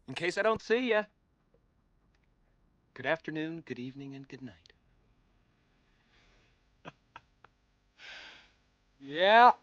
In case I don't see ya, good afternoon, good evening, and good night. Yeah.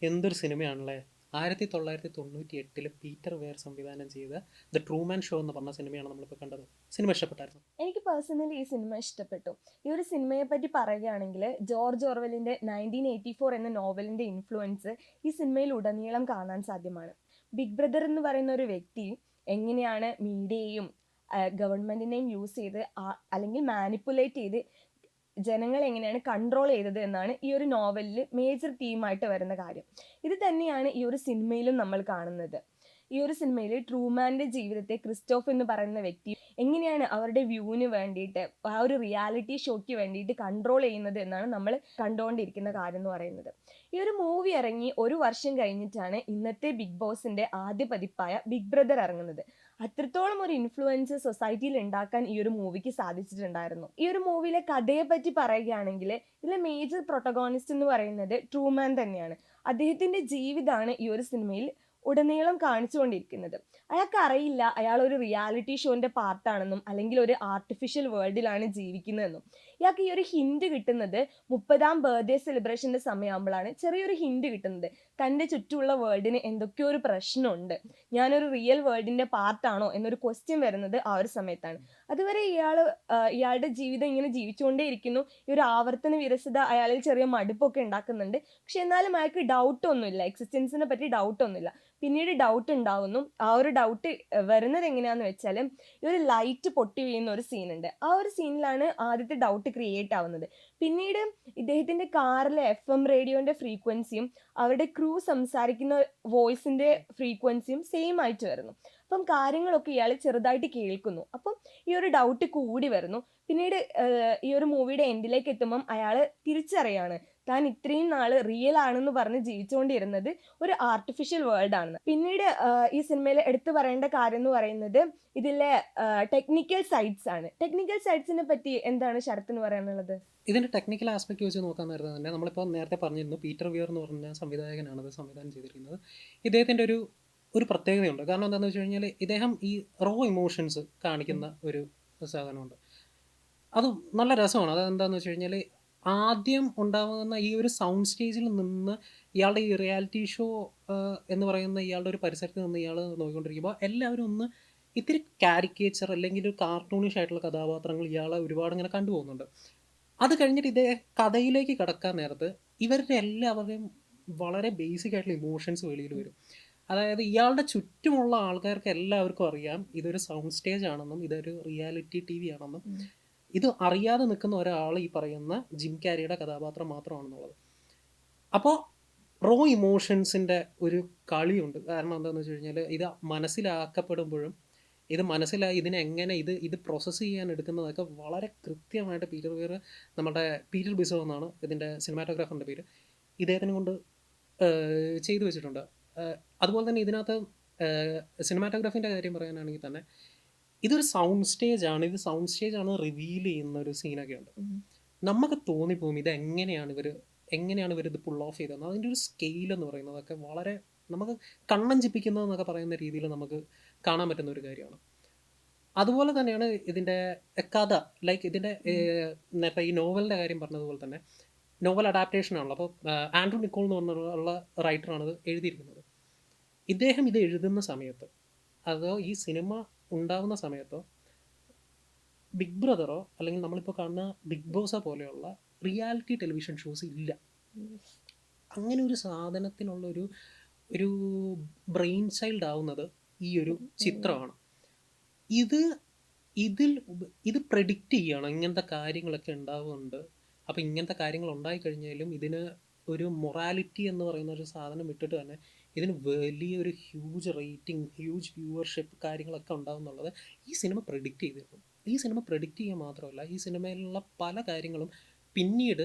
എന്തൊരു സിനിമയാണല്ലേ. 1998 Peter wear സംവിധാനം ചെയ്ത the Truman show എന്ന് പറഞ്ഞ സിനിമയാണ് നമ്മളിപ്പോൾ കണ്ടത്. സിനിമ ഇഷ്ടപ്പെട്ടായിരുന്നു? എനിക്ക് പേഴ്സണലി ഈ സിനിമ ഇഷ്ടപ്പെട്ടു. ഈ ഒരു സിനിമയെ പറ്റി പറയുകയാണെങ്കിൽ ജോർജ് ഓർവെലിൻ്റെ 1984 എന്ന നോവലിൻ്റെ ഇൻഫ്ലുവൻസ് ഈ സിനിമയിൽ ഉടനീളം കാണാൻ സാധ്യമാണ്. ബിഗ് ബ്രദർ എന്ന് പറയുന്ന ഒരു വ്യക്തി എങ്ങനെയാണ് മീഡിയയും ഗവൺമെൻറ്റിനെയും യൂസ് ചെയ്ത് അല്ലെങ്കിൽ മാനിപ്പുലേറ്റ് ചെയ്ത് ജനങ്ങളെ എങ്ങനെയാണ് കൺട്രോൾ ചെയ്തത് എന്നാണ് ഈ ഒരു നോവലിൽ മേജർ തീമായിട്ട് വരുന്ന കാര്യം. ഇത് തന്നെയാണ് ഈ ഒരു സിനിമയിലും നമ്മൾ കാണുന്നത്. ഈ ഒരു സിനിമയിൽ ട്രൂമാൻ്റെ ജീവിതത്തെ ക്രിസ്റ്റോഫ് എന്ന് പറയുന്ന വ്യക്തി എങ്ങനെയാണ് അവരുടെ വ്യൂവിന് വേണ്ടിയിട്ട് ആ ഒരു റിയാലിറ്റി ഷോയ്ക്ക് വേണ്ടിയിട്ട് കൺട്രോൾ ചെയ്യുന്നത് എന്നാണ് നമ്മൾ കണ്ടുകൊണ്ടിരിക്കുന്ന കാര്യം എന്ന് പറയുന്നത്. ഈ ഒരു മൂവി ഇറങ്ങി ഒരു വർഷം കഴിഞ്ഞിട്ടാണ് ഇന്നത്തെ ബിഗ് ബോസിൻ്റെ ആദ്യ പതിപ്പായ ബിഗ് ബ്രദർ ഇറങ്ങുന്നത്. അത്രത്തോളം ഒരു ഇൻഫ്ലുവൻസ് സൊസൈറ്റിയിൽ ഉണ്ടാക്കാൻ ഈ ഒരു മൂവിക്ക് സാധിച്ചിട്ടുണ്ടായിരുന്നു. ഈ ഒരു മൂവിയിലെ കഥയെ പറ്റി പറയുകയാണെങ്കിൽ ഇതിലെ മേജർ പ്രൊട്ടഗോണിസ്റ്റ് എന്ന് പറയുന്നത് ട്രൂമാൻ തന്നെയാണ്. അദ്ദേഹത്തിൻ്റെ ജീവിതമാണ് ഈ ഒരു സിനിമയിൽ ഉടനീളം കാണിച്ചുകൊണ്ടിരിക്കുന്നത്. അയാൾക്ക് അറിയില്ല അയാൾ ഒരു റിയാലിറ്റി ഷോൻ്റെ പാർട്ടാണെന്നും അല്ലെങ്കിൽ ഒരു ആർട്ടിഫിഷ്യൽ വേൾഡിലാണ് ജീവിക്കുന്നതെന്നും. ഇയാൾക്ക് ഈ ഒരു ഹിൻഡ് കിട്ടുന്നത് 30ാം ബർത്ത്ഡേ സെലിബ്രേഷൻ്റെ സമയമാകുമ്പോഴാണ് ചെറിയൊരു ഹിൻഡ് കിട്ടുന്നത്. തൻ്റെ ചുറ്റുമുള്ള വേൾഡിന് എന്തൊക്കെയോ ഒരു പ്രശ്നമുണ്ട്, ഞാനൊരു റിയൽ വേൾഡിൻ്റെ പാർട്ടാണോ എന്നൊരു ക്വസ്റ്റ്യൻ വരുന്നത് ആ ഒരു സമയത്താണ്. അതുവരെ ഇയാളുടെ ജീവിതം ഇങ്ങനെ ജീവിച്ചുകൊണ്ടേ ഇരിക്കുന്നു. ഈ ഒരു ആവർത്തന വിരസത അയാളിൽ ചെറിയ മടുപ്പൊക്കെ ഉണ്ടാക്കുന്നുണ്ട്. പക്ഷെ എന്നാലും അയാൾക്ക് ഡൗട്ടൊന്നുമില്ല, എക്സിസ്റ്റൻസിനെ പറ്റി ഡൗട്ടൊന്നുമില്ല. പിന്നീട് ഡൗട്ട് ഉണ്ടാവുന്നു. ആ ഒരു ഡൗട്ട് വരുന്നത് എങ്ങനെയാണെന്ന് വെച്ചാൽ ഈ ഒരു ലൈറ്റ് പൊട്ടി വീഴുന്ന ഒരു സീനുണ്ട്. ആ ഒരു സീനിലാണ് ആദ്യത്തെ ഡൗട്ട് ക്രിയേറ്റ് ആവുന്നത്. പിന്നീട് ഇദ്ദേഹത്തിൻ്റെ കാറിലെ FM റേഡിയോൻ്റെ ഫ്രീക്വൻസിയും അവരുടെ ക്രൂ സംസാരിക്കുന്ന വോയിസിൻ്റെ ഫ്രീക്വൻസിയും സെയിം ആയിട്ട് വരുന്നു. അപ്പം കാര്യങ്ങളൊക്കെ ഇയാൾ ചെറുതായിട്ട് കേൾക്കുന്നു. അപ്പം ഈ ഒരു ഡൗട്ട് കൂടി വരുന്നു. പിന്നീട് ഈ ഒരു മൂവിയുടെ എൻഡിലേക്ക് എത്തുമ്പം അയാൾ തിരിച്ചറിയാണ് താൻ ഇത്രയും നാൾ റിയൽ ആണെന്ന് പറഞ്ഞ് ജീവിച്ചുകൊണ്ടിരുന്നത് ഒരു ആർട്ടിഫിഷ്യൽ വേൾഡ് ആണെന്ന്. പിന്നീട് ഈ സിനിമയിൽ എടുത്തു പറയേണ്ട കാര്യം എന്ന് പറയുന്നത് ഇതിലെ ടെക്നിക്കൽ സൈഡ്സ് ആണ്. ടെക്നിക്കൽ സൈഡ്സിനെ പറ്റി എന്താണ് ശരത്തിന് പറയാനുള്ളത്? ഇതിൻ്റെ ടെക്നിക്കൽ ആസ്പെക്ട് വെച്ച് നോക്കാൻ നേരത്തെ തന്നെ നമ്മളിപ്പോൾ നേരത്തെ പറഞ്ഞിരുന്നു, പീറ്റർ വിയർ എന്ന് പറഞ്ഞ സംവിധായകനാണ് അത് സംവിധാനം ചെയ്തിരിക്കുന്നത്. ഇദ്ദേഹത്തിൻ്റെ ഒരു പ്രത്യേകതയുണ്ട്. കാരണം എന്താണെന്ന് വെച്ച് കഴിഞ്ഞാൽ ഇദ്ദേഹം ഈ റോ ഇമോഷൻസ് കാണിക്കുന്ന ഒരു സാധനമുണ്ട്. അത് നല്ല രസമാണ്. അതെന്താണെന്ന് വെച്ച് കഴിഞ്ഞാൽ ആദ്യം ഉണ്ടാകുന്ന ഈ ഒരു സൗണ്ട് സ്റ്റേജിൽ നിന്ന് ഇയാളുടെ ഈ റിയാലിറ്റി ഷോ എന്ന് പറയുന്ന ഇയാളുടെ ഒരു പരിസരത്ത് നിന്ന് ഇയാൾ നോക്കിക്കൊണ്ടിരിക്കുമ്പോൾ എല്ലാവരും ഒന്ന് ഇത്തിരി കാരിക്കേച്ചർ അല്ലെങ്കിൽ ഒരു കാർട്ടൂണിഷ് ആയിട്ടുള്ള കഥാപാത്രങ്ങൾ ഇയാളെ ഒരുപാട് ഇങ്ങനെ കണ്ടുപോകുന്നുണ്ട്. അത് കഴിഞ്ഞിട്ട് ഇതേ കഥയിലേക്ക് കടക്കാൻ നേരത്ത് ഇവരുടെ എല്ലാവരുടെയും വളരെ ബേസിക് ആയിട്ടുള്ള ഇമോഷൻസ് വെളിയിൽ വരും. അതായത് ഇയാളുടെ ചുറ്റുമുള്ള ആൾക്കാർക്ക് എല്ലാവർക്കും അറിയാം ഇതൊരു സൗണ്ട് സ്റ്റേജ് ആണെന്നും ഇതൊരു റിയാലിറ്റി TV ആണെന്നും. ഇത് അറിയാതെ നിൽക്കുന്ന ഒരാൾ ഈ പറയുന്ന ജിം ക്യാരിയുടെ കഥാപാത്രം മാത്രമാണെന്നുള്ളത്. അപ്പോൾ റോ ഇമോഷൻസിൻ്റെ ഒരു കളിയുണ്ട്. കാരണം എന്താണെന്ന് വെച്ച് കഴിഞ്ഞാൽ ഇത് മനസ്സിലാക്കപ്പെടുമ്പോഴും മനസ്സിലായി ഇതിനെങ്ങനെ ഇത് പ്രോസസ്സ് ചെയ്യാൻ എടുക്കുന്നതൊക്കെ വളരെ കൃത്യമായിട്ട് പീറ്റർ വെയർ, നമ്മുടെ പീറ്റർ ബിസോ എന്നാണ് ഇതിൻ്റെ സിനിമാറ്റോഗ്രാഫറിൻ്റെ പേര്, ഇദ്ദേഹത്തിനെ കൊണ്ട് ചെയ്തു വെച്ചിട്ടുണ്ട്. അതുപോലെ തന്നെ ഇതിനകത്ത് സിനിമാറ്റോഗ്രാഫിൻ്റെ കാര്യം പറയാനാണെങ്കിൽ തന്നെ ഇതൊരു സൗണ്ട് സ്റ്റേജ് ആണ്. ഇത് സൗണ്ട് സ്റ്റേജ് ആണ് റിവീൽ ചെയ്യുന്ന ഒരു സീനൊക്കെ ഉണ്ട്. നമുക്ക് തോന്നിപ്പോകും എങ്ങനെയാണ് ഇവർ ഇത് പുൾ ഓഫ് ചെയ്തതെന്ന്. അതിൻ്റെ ഒരു സ്കെയിൽ എന്ന് പറയുന്നതൊക്കെ വളരെ നമുക്ക് കണ്ണഞ്ചിപ്പിക്കുന്നതെന്നൊക്കെ പറയുന്ന രീതിയിൽ നമുക്ക് കാണാൻ പറ്റുന്ന ഒരു കാര്യമാണ്. അതുപോലെ തന്നെയാണ് ഇതിൻ്റെ കഥ. ലൈക്ക് ഇതിൻ്റെ നേരത്തെ ഈ നോവലിൻ്റെ കാര്യം പറഞ്ഞതുപോലെ തന്നെ നോവൽ അഡാപ്റ്റേഷൻ ആണല്ലോ. അപ്പോൾ ആൻഡ്രൂ നിക്കോൾ എന്ന് പറഞ്ഞുള്ള റൈറ്ററാണ് ഇത് എഴുതിയിരിക്കുന്നത്. ഇദ്ദേഹം ഇത് എഴുതുന്ന സമയത്ത്, അതോ ഈ സിനിമ ഉണ്ടാകുന്ന സമയത്തോ, ബിഗ് ബ്രദറോ അല്ലെങ്കിൽ നമ്മളിപ്പോൾ കാണുന്ന ബിഗ് ബോസോ പോലെയുള്ള റിയാലിറ്റി ടെലിവിഷൻ ഷോസ് ഇല്ല. അങ്ങനെ ഒരു സാധനത്തിനുള്ള ഒരു ബ്രെയിൻ ചൈൽഡ് ആവുന്നത് ഈ ഒരു ചിത്രമാണ്. ഇത് ഇതിൽ ഇത് പ്രെഡിക്റ്റ് ചെയ്യണം ഇങ്ങനത്തെ കാര്യങ്ങളൊക്കെ ഉണ്ടാവുന്നുണ്ട് അപ്പോൾ ഇങ്ങനത്തെ കാര്യങ്ങൾ ഉണ്ടായിക്കഴിഞ്ഞാലും ഇതിന് ഒരു മൊറാലിറ്റി എന്ന് പറയുന്ന ഒരു സാധനം വിട്ടിട്ട് തന്നെ ഇതിന് വലിയൊരു ഹ്യൂജ് റേറ്റിംഗ്, ഹ്യൂജ് വ്യൂവർഷിപ്പ് കാര്യങ്ങളൊക്കെ ഉണ്ടാവും എന്നുള്ളത് ഈ സിനിമ പ്രെഡിക്റ്റ് ചെയ്തിരുന്നു. ഈ സിനിമ പ്രെഡിക്റ്റ് ചെയ്യുക മാത്രമല്ല, ഈ സിനിമയിലുള്ള പല കാര്യങ്ങളും പിന്നീട്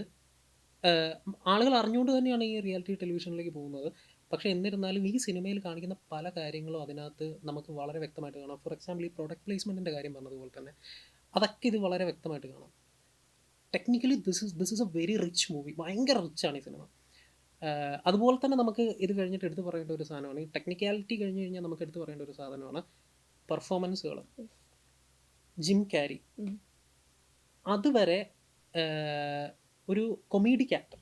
ആളുകൾ അറിഞ്ഞുകൊണ്ട് തന്നെയാണ് ഈ റിയാലിറ്റി ടെലിവിഷനിലേക്ക് പോകുന്നത്. പക്ഷേ എന്നിരുന്നാലും ഈ സിനിമയിൽ കാണിക്കുന്ന പല കാര്യങ്ങളും അതിനകത്ത് നമുക്ക് വളരെ വ്യക്തമായിട്ട് കാണാം. ഫോർ എക്സാമ്പിൾ ഈ പ്രൊഡക്റ്റ് പ്ലേസ്മെൻറ്റിൻ്റെ കാര്യം പറഞ്ഞതുപോലെ തന്നെ അതൊക്കെ ഇത് വളരെ വ്യക്തമായിട്ട് കാണാം. Technically this is A very rich movie. ഭയങ്കര റിച്ചാണ് ഈ സിനിമ. അതുപോലെ തന്നെ നമുക്ക് ഇത് കഴിഞ്ഞിട്ട് എടുത്ത് പറയേണ്ട ഒരു സാധനമാണ്, ഈ ടെക്നിക്കാലിറ്റി കഴിഞ്ഞ് കഴിഞ്ഞാൽ നമുക്ക് എടുത്ത് പറയേണ്ട ഒരു സാധനമാണ് പെർഫോമൻസുകൾ. ജിം ക്യാരി അതുവരെ ഒരു കൊമീഡിക് ആക്ടർ,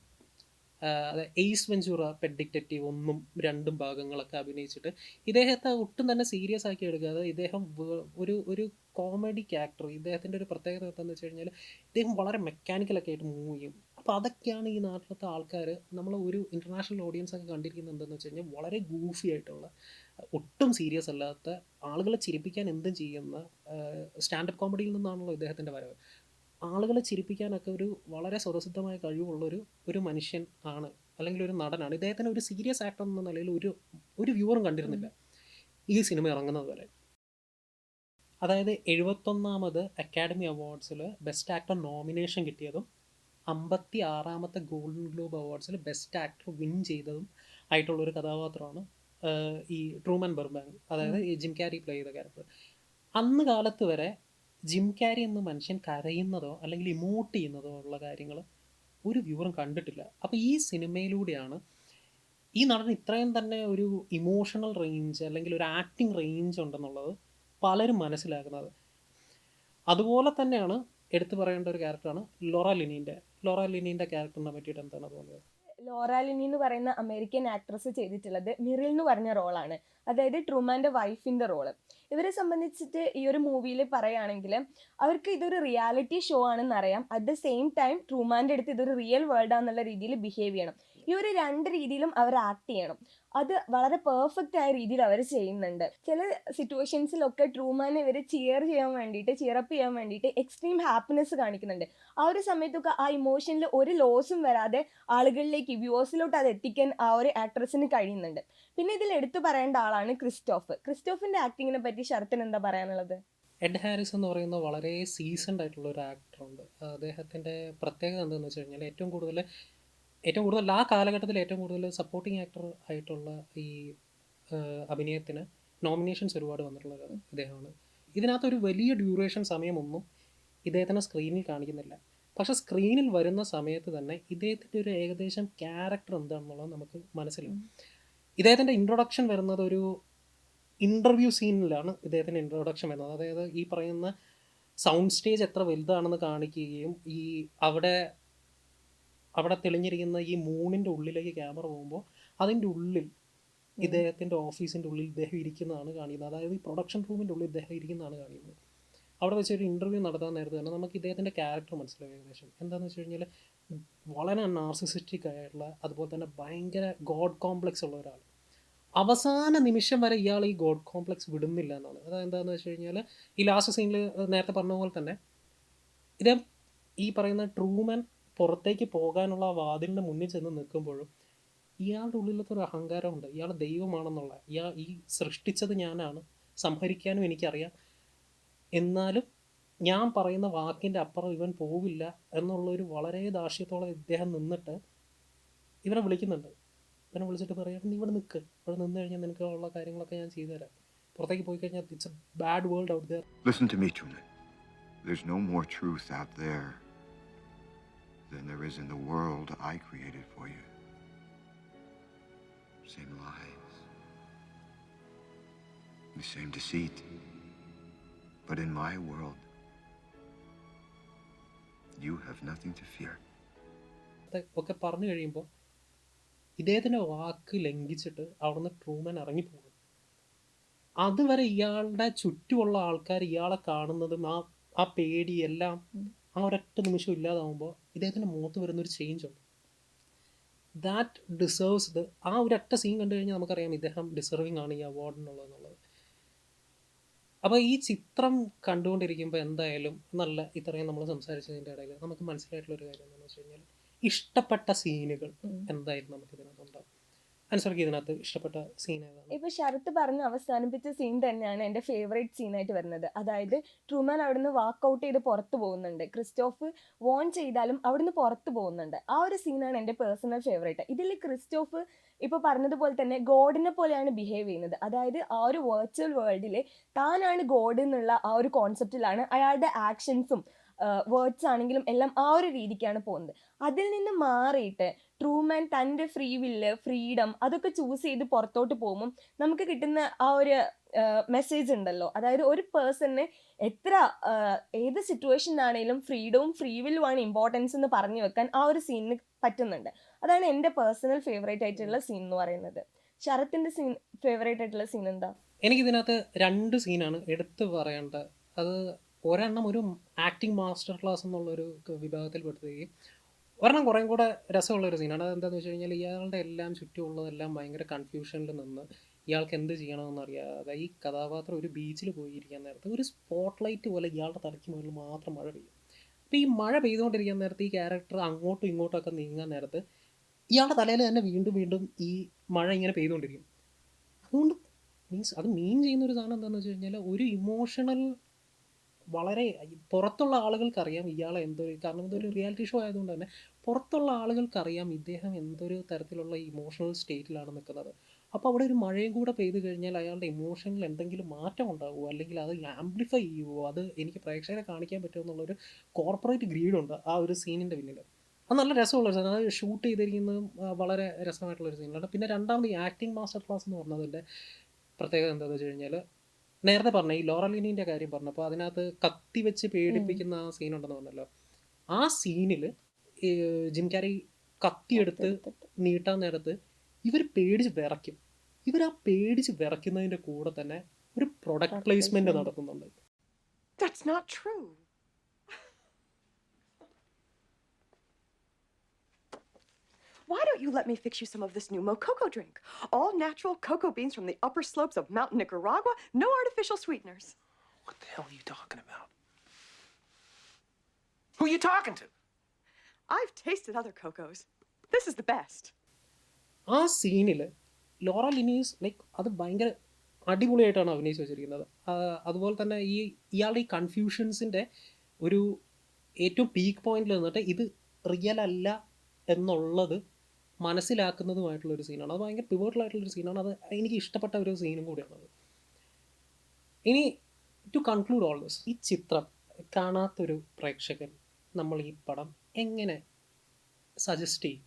അതായത് എയ്സ് വെഞ്ചൂറ പെറ്റ് ഡിറ്റക്റ്റീവ് 1ഉം 2ഉം ഭാഗങ്ങളൊക്കെ അഭിനയിച്ചിട്ട് ഇദ്ദേഹത്തെ ഒട്ടും തന്നെ സീരിയസ് ആക്കി എടുക്കാതെ ഇദ്ദേഹം ഒരു കോമഡിക് ആക്ടർ. ഇദ്ദേഹത്തിൻ്റെ ഒരു പ്രത്യേകത എന്താണെന്ന് വെച്ച് കഴിഞ്ഞാൽ ഇദ്ദേഹം വളരെ മെക്കാനിക്കലൊക്കെ ആയിട്ട് മൂവ് ചെയ്യും. അപ്പോൾ അതൊക്കെയാണ് ഈ നാട്ടിലത്തെ ആൾക്കാർ, നമ്മൾ ഒരു ഇൻ്റർനാഷണൽ ഓഡിയൻസ് ഒക്കെ കണ്ടിരിക്കുന്നത് എന്താണെന്ന് വെച്ച് കഴിഞ്ഞാൽ വളരെ ഗൂഫി ആയിട്ടുള്ള, ഒട്ടും സീരിയസ് അല്ലാത്ത, ആളുകളെ ചിരിപ്പിക്കാൻ എന്തും ചെയ്യുന്ന സ്റ്റാൻഡപ്പ് കോമഡിയിൽ നിന്നാണല്ലോ ഇദ്ദേഹത്തിൻ്റെ വരവ്. ആളുകളെ ചിരിപ്പിക്കാനൊക്കെ ഒരു വളരെ സ്വതസിദ്ധമായ കഴിവുള്ളൊരു മനുഷ്യൻ ആണ്, അല്ലെങ്കിൽ ഒരു നടനാണ്. ഇദ്ദേഹത്തിന് ഒരു സീരിയസ് ആക്ടർ എന്ന നിലയിൽ ഒരു വ്യൂവറും കണ്ടിരുന്നില്ല ഈ സിനിമ ഇറങ്ങുന്നത് വരെ. അതായത് 71ാമത് അക്കാഡമി അവാർഡ്സിൽ ബെസ്റ്റ് ആക്ടർ നോമിനേഷൻ കിട്ടിയതും 56ാമത്തെ ഗോൾഡൻ ഗ്ലോബ് അവാർഡ്സിൽ ബെസ്റ്റ് ആക്ടർ വിൻ ചെയ്തതും ആയിട്ടുള്ളൊരു കഥാപാത്രമാണ് ഈ ട്രൂമൻ ബർബാങ്ക്, അതായത് ഈ ജിം ക്യാരി പ്ലേ ചെയ്ത ക്യാരക്ടർ. അന്ന് കാലത്ത് വരെ ജിം ക്യാരി എന്ന മനുഷ്യൻ കരയുന്നതോ അല്ലെങ്കിൽ ഇമോട്ട് ചെയ്യുന്നതോ ഉള്ള കാര്യങ്ങൾ ഒരു വ്യൂവറും കണ്ടിട്ടില്ല. അപ്പോൾ ഈ സിനിമയിലൂടെയാണ് ഈ നടൻ ഇത്രയും തന്നെ ഒരു ഇമോഷണൽ റേഞ്ച് അല്ലെങ്കിൽ ഒരു ആക്ടിങ് റേഞ്ച് ഉണ്ടെന്നുള്ളത് പലരും മനസ്സിലാക്കുന്നത്. അതുപോലെ തന്നെയാണ് എടുത്തു പറയേണ്ട ഒരു ക്യാരക്ടറാണ് ലോറ ലിനീൻ്റെ ക്യാരക്ടറിനെ പറ്റിയിട്ട് എന്താണ് തോന്നിയത്? ലോറ ലിനി എന്ന് പറയുന്ന അമേരിക്കൻ ആക്ട്രസ് ചെയ്തിട്ടുള്ളത് മിറിൽ എന്ന് പറഞ്ഞ റോളാണ്, അതായത് ട്രൂമാൻ്റെ വൈഫിൻ്റെ റോള്. ഇവരെ സംബന്ധിച്ചിട്ട് ഈ ഒരു മൂവിയിൽ പറയുകയാണെങ്കിൽ അവർക്ക് ഇതൊരു റിയാലിറ്റി ഷോ ആണെന്ന് അറിയാം. അറ്റ് ദ സെയിം ടൈം ട്രൂമാൻ്റെ അടുത്ത് ഇതൊരു റിയൽ വേൾഡ് ആണെന്നുള്ള രീതിയിൽ ബിഹേവ് ചെയ്യണം. ഈ ഒരു രണ്ട് രീതിയിലും അവർ ആക്ട് ചെയ്യണം. അത് വളരെ പെർഫെക്റ്റ് ആയ രീതിയിൽ അവർ ചെയ്യുന്നുണ്ട്. ചില സിറ്റുവേഷൻസിലൊക്കെ ട്രൂമാനെ ഇവർ ചിയറപ്പ് ചെയ്യാൻ വേണ്ടിയിട്ട് എക്സ്ട്രീം ഹാപ്പിനെസ് കാണിക്കുന്നുണ്ട്. ആ ഒരു സമയത്തൊക്കെ ആ ഇമോഷനിൽ ഒരു ലോസും വരാതെ ആളുകളിലേക്ക്, വ്യൂവേഴ്സിലോട്ട് അത് എത്തിക്കാൻ ആ ഒരു ആക്ട്രസിന് കഴിയുന്നുണ്ട്. പിന്നെ ഇതിൽ എടുത്തു പറയേണ്ട ആളാണ് ക്രിസ്റ്റോഫിന്റെ ആക്ടിങ്ങിനെ പറ്റി ശരത്തിന് എന്താ പറയാനുള്ളത്? എഡ് ഹാരിസ് എന്ന് പറയുന്ന വളരെ സീസൺഡ് ആയിട്ടുള്ള ഒരു ആക്ടറുണ്ട്. അദ്ദേഹത്തിൻ്റെ പ്രത്യേകത എന്താണെന്ന് വെച്ച് കഴിഞ്ഞാൽ ഏറ്റവും കൂടുതൽ ആ കാലഘട്ടത്തിൽ ഏറ്റവും കൂടുതൽ സപ്പോർട്ടിങ് ആക്ടർ ആയിട്ടുള്ള ഈ അഭിനയത്തിന് നോമിനേഷൻസ് ഒരുപാട് വന്നിട്ടുള്ളത് ഇദ്ദേഹമാണ്. ഇതിനകത്തൊരു വലിയ ഡ്യൂറേഷൻ സമയമൊന്നും ഇദ്ദേഹത്തിനെ സ്ക്രീനിൽ കാണിക്കുന്നില്ല. പക്ഷെ സ്ക്രീനിൽ വരുന്ന സമയത്ത് തന്നെ ഇദ്ദേഹത്തിൻ്റെ ഒരു ഏകദേശം ക്യാരക്ടർ എന്താണെന്നുള്ളത് നമുക്ക് മനസ്സിലാവും. ഇദ്ദേഹത്തിൻ്റെ ഇൻട്രൊഡക്ഷൻ വരുന്നത് ഒരു ഇൻ്റർവ്യൂ സീനിലാണ് ഇദ്ദേഹത്തിൻ്റെ ഇൻട്രൊഡക്ഷൻ വരുന്നത്. അതായത് ഈ പറയുന്ന സൗണ്ട് സ്റ്റേജ് എത്ര വലുതാണെന്ന് കാണിക്കുകയും ഈ അവിടെ തെളിഞ്ഞിരിക്കുന്ന ഈ മൂണിൻ്റെ ഉള്ളിലേക്ക് ക്യാമറ പോകുമ്പോൾ അതിൻ്റെ ഉള്ളിൽ ഇദ്ദേഹത്തിൻ്റെ ഓഫീസിൻ്റെ ഉള്ളിൽ ഇദ്ദേഹം ഇരിക്കുന്നതാണ് കാണിക്കുന്നത്. അതായത് ഈ പ്രൊഡക്ഷൻ റൂമിൻ്റെ ഉള്ളിൽ ഇദ്ദേഹം ഇരിക്കുന്നതാണ് കാണിക്കുന്നത്. അവിടെ വെച്ചൊരു ഇൻ്റർവ്യൂ നടത്താൻ നേരത്തെ തന്നെ നമുക്ക് ഇദ്ദേഹത്തിൻ്റെ ക്യാരക്ടർ മനസ്സിലാവും ഏകദേശം. എന്താണെന്ന് വെച്ച് കഴിഞ്ഞാൽ വളരെ നാർസിസിസ്റ്റിക് ആയിട്ടുള്ള, അതുപോലെ തന്നെ ഭയങ്കര ഗോഡ് കോംപ്ലക്സ് ഉള്ള ഒരാൾ. അവസാന നിമിഷം വരെ ഇയാൾ ഈ ഗോഡ് കോംപ്ലക്സ് വിടുന്നില്ല എന്നാണ്. അതെന്താണെന്ന് വെച്ച് കഴിഞ്ഞാൽ ഈ ലാസ്റ്റ് സീനിൽ നേരത്തെ പറഞ്ഞ പോലെ തന്നെ ഇദ്ദേഹം ഈ പറയുന്ന ട്രൂമാൻ പുറത്തേക്ക് പോകാനുള്ള ആ വാതിലിൻ്റെ മുന്നിൽ ചെന്ന് നിൽക്കുമ്പോഴും ഇയാളുടെ ഉള്ളിലത്തെ ഒരു അഹങ്കാരമുണ്ട്. ഇയാൾ ദൈവമാണെന്നുള്ള, ഈ സൃഷ്ടിച്ചത് ഞാനാണ്, സംഹരിക്കാനും എനിക്കറിയാം, എന്നാലും ഞാൻ പറയുന്ന വാക്കിൻ്റെ അപ്പുറം ഇവൻ പോവില്ല എന്നുള്ളൊരു വളരെ ദാർഷ്ട്യത്തോടെ ഇദ്ദേഹം നിന്നിട്ട് ഇവനെ വിളിക്കുന്നുണ്ട്. ഇവനെ വിളിച്ചിട്ട് പറയാം, നീ ഇവിടെ നിൽക്ക്, ഇവിടെ നിന്ന് കഴിഞ്ഞാൽ നിനക്ക് ഉള്ള കാര്യങ്ങളൊക്കെ ഞാൻ ചെയ്തു തരാം, പുറത്തേക്ക് പോയി കഴിഞ്ഞാൽ it's a bad world out there. Listen to me, Truman. There's no more truth out there than there is in the world I created for you. Same lies, the same deceit. But in my world, you have nothing to fear. ഒക്കെ പറഞ്ഞു കഴിയുമ്പോൾ ഇദ്ദേഹത്തിൻ്റെ വാക്ക് ലംഘിച്ചിട്ട് അവിടുന്ന് Truman ഇറങ്ങിപ്പോകും. അതുവരെ ഇയാളുടെ ചുറ്റുമുള്ള ആൾക്കാർ ഇയാളെ കാണുന്നതും ആ പേടിയെല്ലാം ആ ഒരൊറ്റ നിമിഷം ഇല്ലാതാവുമ്പോൾ ഇദ്ദേഹത്തിൻ്റെ മുഖത്ത് വരുന്നൊരു ചേഞ്ച് ഉണ്ട്. ദാറ്റ് ഡിസേർവ്സ് ആ ഒരൊറ്റ സീൻ കണ്ടു കഴിഞ്ഞാൽ നമുക്കറിയാം ഇദ്ദേഹം ഡിസേർവിങ് ആണ് ഈ അവാർഡിനുള്ളതെന്നുള്ളത്. അപ്പോൾ ഈ ചിത്രം കണ്ടുകൊണ്ടിരിക്കുമ്പോൾ എന്തായാലും നല്ല ഇത്രയും നമ്മൾ സംസാരിച്ചതിൻ്റെ ഇടയിൽ നമുക്ക് മനസ്സിലായിട്ടുള്ളൊരു കാര്യം എന്താണെന്ന് വെച്ച് കഴിഞ്ഞാൽ ഇഷ്ടപ്പെട്ട സീനുകൾ എന്തായാലും നമുക്ക് ഇതിനകത്തുണ്ടാവും. അനുസരിച്ച് ഇതിനകത്ത് ഇഷ്ടപ്പെട്ട സീൻ ഏതാണ്? ഇപ്പൊ ശരത്ത് പറഞ്ഞ് അവസാനിപ്പിച്ച സീൻ തന്നെയാണ് എൻ്റെ ഫേവറേറ്റ് സീനായിട്ട് വരുന്നത്. അതായത് ട്രൂമാൻ അവിടുന്ന് വാക്കൗട്ട് ചെയ്ത് പുറത്തു പോകുന്നുണ്ട്, ക്രിസ്റ്റോഫ് വോൺ ചെയ്താലും അവിടുന്ന് പുറത്തു പോകുന്നുണ്ട്. ആ ഒരു സീനാണ് എൻ്റെ പേഴ്സണൽ ഫേവറേറ്റ്. ഇതിൽ ക്രിസ്റ്റോഫ് ഇപ്പൊ പറഞ്ഞതുപോലെ തന്നെ ഗോഡിനെ പോലെയാണ് ബിഹേവ് ചെയ്യുന്നത്. അതായത് ആ ഒരു വെർച്വൽ വേൾഡിൽ താനാണ് ഗോഡ് എന്നുള്ള ആ ഒരു കോൺസെപ്റ്റിലാണ് അയാളുടെ ആക്ഷൻസും വേർഡ്സ് ആണെങ്കിലും എല്ലാം ആ ഒരു രീതിക്കാണ് പോകുന്നത്. അതിൽ നിന്ന് മാറിയിട്ട് ട്രൂമാൻ തൻ്റെ ഫ്രീ വില്ല്, ഫ്രീഡം അതൊക്കെ ചൂസ് ചെയ്ത് പുറത്തോട്ട് പോകുമ്പം നമുക്ക് കിട്ടുന്ന ആ ഒരു മെസ്സേജ് ഉണ്ടല്ലോ. അതായത് ഒരു പേഴ്സണിന് എത്ര ഏത് സിറ്റുവേഷനാണേലും ഫ്രീഡവും ഫ്രീ വില്ലുമാണ് ഇമ്പോർട്ടൻസ് എന്ന് പറഞ്ഞു വെക്കാൻ ആ ഒരു സീനിന് പറ്റുന്നുണ്ട്. അതാണ് എൻ്റെ പേഴ്സണൽ ഫേവറേറ്റ് ആയിട്ടുള്ള സീൻ എന്ന് പറയുന്നത്. ശരത്തിൻ്റെ ഫേവറേറ്റ് ആയിട്ടുള്ള സീൻ എന്താ? എനിക്കിതിനകത്ത് 2 സീനാണ് എടുത്തു പറയേണ്ടത്. അത് ഒരെണ്ണം ഒരു ആക്ടിങ് മാസ്റ്റർ ക്ലാസ് എന്നുള്ളൊരു വിഭാഗത്തിൽ പെടുത്തുകയും ഒരെണ്ണം കുറേ കൂടെ രസമുള്ളൊരു സീനാണ്. അതെന്താണെന്ന് വെച്ച് കഴിഞ്ഞാൽ ഇയാളുടെ എല്ലാം ചുറ്റുമുള്ളതെല്ലാം ഭയങ്കര കൺഫ്യൂഷനിൽ നിന്ന് ഇയാൾക്ക് എന്ത് ചെയ്യണമെന്ന് അറിയാതെ ഈ കഥാപാത്രം ഒരു ബീച്ചിൽ പോയിരിക്കാൻ നേരത്ത് ഒരു സ്പോട്ട് ലൈറ്റ് പോലെ ഇയാളുടെ തലയ്ക്ക് മുകളിൽ മാത്രം മഴ പെയ്യും. അപ്പോൾ ഈ മഴ പെയ്തുകൊണ്ടിരിക്കാൻ നേരത്ത് ഈ ക്യാരക്ടർ അങ്ങോട്ടും ഇങ്ങോട്ടൊക്കെ നീങ്ങാൻ നേരത്ത് ഇയാളുടെ തലയിൽ തന്നെ വീണ്ടും വീണ്ടും ഈ മഴ ഇങ്ങനെ പെയ്തുകൊണ്ടിരിക്കും. അതുകൊണ്ട് അത് മീൻ ചെയ്യുന്നൊരു സാധനം എന്താണെന്ന് വെച്ച് കഴിഞ്ഞാൽ ഒരു ഇമോഷണൽ വളരെ പുറത്തുള്ള ആളുകൾക്കറിയാം ഇയാളെ എന്തൊരു, കാരണം ഇതൊരു റിയാലിറ്റി ഷോ ആയതുകൊണ്ട് തന്നെ പുറത്തുള്ള ആളുകൾക്കറിയാം ഇദ്ദേഹം എന്തൊരു തരത്തിലുള്ള ഇമോഷണൽ സ്റ്റേറ്റിലാണ് നിൽക്കുന്നത്. അപ്പോൾ അവിടെ ഒരു മഴയും കൂടെ പെയ്തു കഴിഞ്ഞാൽ അയാളുടെ ഇമോഷനിൽ എന്തെങ്കിലും മാറ്റം ഉണ്ടാവുമോ, അല്ലെങ്കിൽ അത് ആംപ്ലിഫൈ ചെയ്യുമോ, അത് എനിക്ക് പ്രേക്ഷകരെ കാണിക്കാൻ പറ്റുമോ എന്നുള്ളൊരു കോർപ്പറേറ്റ് ഗ്രീഡുണ്ട് ആ ഒരു സീനിൻ്റെ പിന്നിൽ. അത് നല്ല രസമുള്ളൊരു സാധനം. അത് ഷൂട്ട് ചെയ്തിരിക്കുന്നതും വളരെ രസമായിട്ടുള്ളൊരു സീനാണ്. പിന്നെ രണ്ടാമത് ഈ ആക്ടിങ് മാസ്റ്റർ ക്ലാസ് എന്ന് പറഞ്ഞതിൻ്റെ പ്രത്യേകത എന്താണെന്ന് വെച്ച് കഴിഞ്ഞാൽ നേരത്തെ പറഞ്ഞ ഈ ലോറലിനീൻ്റെ കാര്യം പറഞ്ഞപ്പോൾ അതിനകത്ത് കത്തി വെച്ച് പേടിപ്പിക്കുന്ന ആ സീനുണ്ടെന്ന് പറഞ്ഞല്ലോ. ആ സീനിൽ ജിം ക്യാരി കത്തിയെടുത്ത് നീട്ടാൻ നേരത്ത് ഇവർ പേടിച്ച് വിറയ്ക്കും. ഇവർ ആ പേടിച്ച് വിറയ്ക്കുന്നതിൻ്റെ കൂടെ തന്നെ ഒരു പ്രൊഡക്റ്റ് പ്ലേസ്മെന്റ് നടത്തുന്നുണ്ട്. That's not true. Why don't you let me fix you some of this new Mococo drink? All natural cocoa beans from the upper slopes of Mount Nicaragua, no artificial sweeteners. What the hell are you talking about? Who are you talking to? I've tasted other cocos. This is the best. ആ സീനിൽ Laura ലിനീസ് like അത് ഭയങ്കര അടിപൊളിയായിട്ടാണ് അഭിനയിച്ച് വെച്ചിരിക്കുന്നത്. അതുപോലെ തന്നെ ഇയാളുടെ ഈ കൺഫ്യൂഷൻസിൻ്റെ ഒരു ഏറ്റവും പീക്ക് പോയിന്റിൽ നിന്നിട്ട് ഇത് റിയൽ അല്ല എന്നുള്ളത് മനസ്സിലാക്കുന്നതുമായിട്ടുള്ളൊരു സീനാണ്. അത് ഭയങ്കര പിവോട്ടലായിട്ടുള്ളൊരു സീനാണ്. അത് എനിക്ക് ഇഷ്ടപ്പെട്ട ഒരു സീനും കൂടിയാണത്. ഇനി ടു കൺക്ലൂഡ് ഓൾ ദിസ്, ഈ ചിത്രം കാണാത്തൊരു പ്രേക്ഷകൻ നമ്മൾ ഈ പടം എങ്ങനെ സജസ്റ്റ് ചെയ്യും?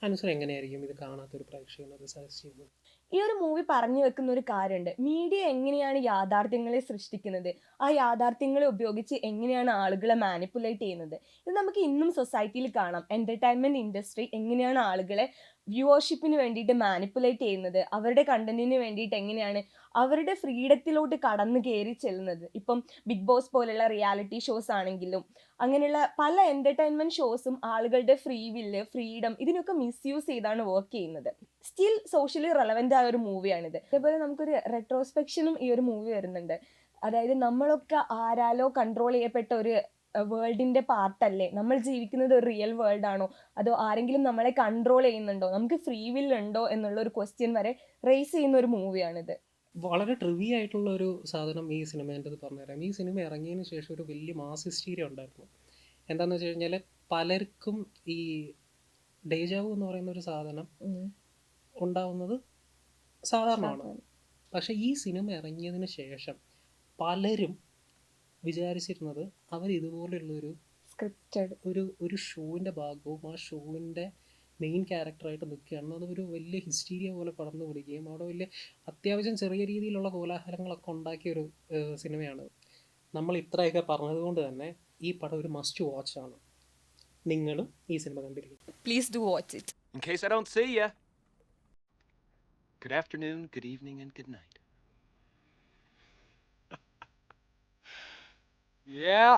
അനുസരിച്ച് എങ്ങനെയായിരിക്കും ഇത് കാണാത്തൊരു പ്രേക്ഷകൻ അത് സജസ്റ്റ് ചെയ്യുന്നത്? ഈ ഒരു മൂവി പറഞ്ഞു വെക്കുന്ന ഒരു കാര്യമുണ്ട്. മീഡിയ എങ്ങനെയാണ് യാഥാർത്ഥ്യങ്ങളെ സൃഷ്ടിക്കുന്നത്, ആ യാഥാർത്ഥ്യങ്ങളെ ഉപയോഗിച്ച് എങ്ങനെയാണ് ആളുകളെ മാനിപ്പുലേറ്റ് ചെയ്യുന്നത്. ഇത് നമുക്ക് ഇന്നും സൊസൈറ്റിയിൽ കാണാം. എൻ്റർടൈൻമെൻറ്റ് ഇൻഡസ്ട്രി എങ്ങനെയാണ് ആളുകളെ വ്യൂവർഷിപ്പിന് വേണ്ടിയിട്ട് മാനിപ്പുലേറ്റ് ചെയ്യുന്നത്, അവരുടെ കണ്ടന്റിന് വേണ്ടിയിട്ട് എങ്ങനെയാണ് അവരുടെ ഫ്രീഡത്തിലോട്ട് കടന്നു കയറി ചെല്ലുന്നത്. ഇപ്പം ബിഗ് ബോസ് പോലുള്ള റിയാലിറ്റി ഷോസ് ആണെങ്കിലും അങ്ങനെയുള്ള പല എൻ്റർടൈൻമെൻറ്റ് ഷോസും ആളുകളുടെ ഫ്രീ വില്ല്, ഫ്രീഡം ഇതിനൊക്കെ മിസ്യൂസ് ചെയ്താണ് വർക്ക് ചെയ്യുന്നത്. സ്റ്റിൽ സോഷ്യലി റെലവൻ്റ് ആയ ഒരു മൂവിയാണിത്. അതേപോലെ നമുക്കൊരു റെട്രോസ്പെക്ഷനും ഈ ഒരു മൂവി വരുന്നുണ്ട്. അതായത് നമ്മളൊക്കെ ആരാലോ കൺട്രോൾ ചെയ്യപ്പെട്ട ഒരു വേൾഡിൻ്റെ പാർട്ടല്ലേ, നമ്മൾ ജീവിക്കുന്നത് ഒരു റിയൽ വേൾഡ് ആണോ, അതോ ആരെങ്കിലും നമ്മളെ കൺട്രോൾ ചെയ്യുന്നുണ്ടോ, നമുക്ക് ഫ്രീ വിൽ ഉണ്ടോ എന്നുള്ള ഒരു ക്വസ്റ്റ്യൻ വരെ റേസ് ചെയ്യുന്ന ഒരു മൂവിയാണിത്. വളരെ ട്രിവി ആയിട്ടുള്ള ഒരു സാധനം ഈ സിനിമേൻ്റെ പറഞ്ഞുതരാം. ഈ സിനിമ ഇറങ്ങിയതിന് ശേഷം ഒരു വലിയ മാസ് ഹിസ്റ്റീരിയ ഉണ്ടായിരുന്നു. എന്താണെന്ന് വെച്ച് കഴിഞ്ഞാൽ പലർക്കും ഈ ഡേജാവു എന്ന് പറയുന്ന ഒരു സാധനം ഉണ്ടാവുന്നത് സാധാരണമാണ്. പക്ഷെ ഈ സിനിമ ഇറങ്ങിയതിന് ശേഷം പലരും വിചാരിച്ചിരുന്നത് അവർ ഇതുപോലെയുള്ളൊരു സ്ക്രിപ്റ്റഡ് ഒരു ഷോവിൻ്റെ ഭാഗവും ആ ഷോവിൻ്റെ മെയിൻ ക്യാരക്ടറായിട്ട് നിൽക്കുകയാണ്. അത് ഒരു വലിയ ഹിസ്റ്റീരിയ പോലെ പടർന്നു പിടിക്കുകയും അവിടെ വലിയ അത്യാവശ്യം ചെറിയ രീതിയിലുള്ള കോലാഹലങ്ങളൊക്കെ ഉണ്ടാക്കിയൊരു സിനിമയാണ്. നമ്മൾ ഇത്രയൊക്കെ പറഞ്ഞതുകൊണ്ട് തന്നെ ഈ പടം ഒരു മസ്റ്റ് വാച്ച് ആണ്. നിങ്ങളും ഈ സിനിമ കണ്ടിരിക്കും. Please do watch it. In case I don't see ya. Good afternoon, good evening, and good night. Yeah.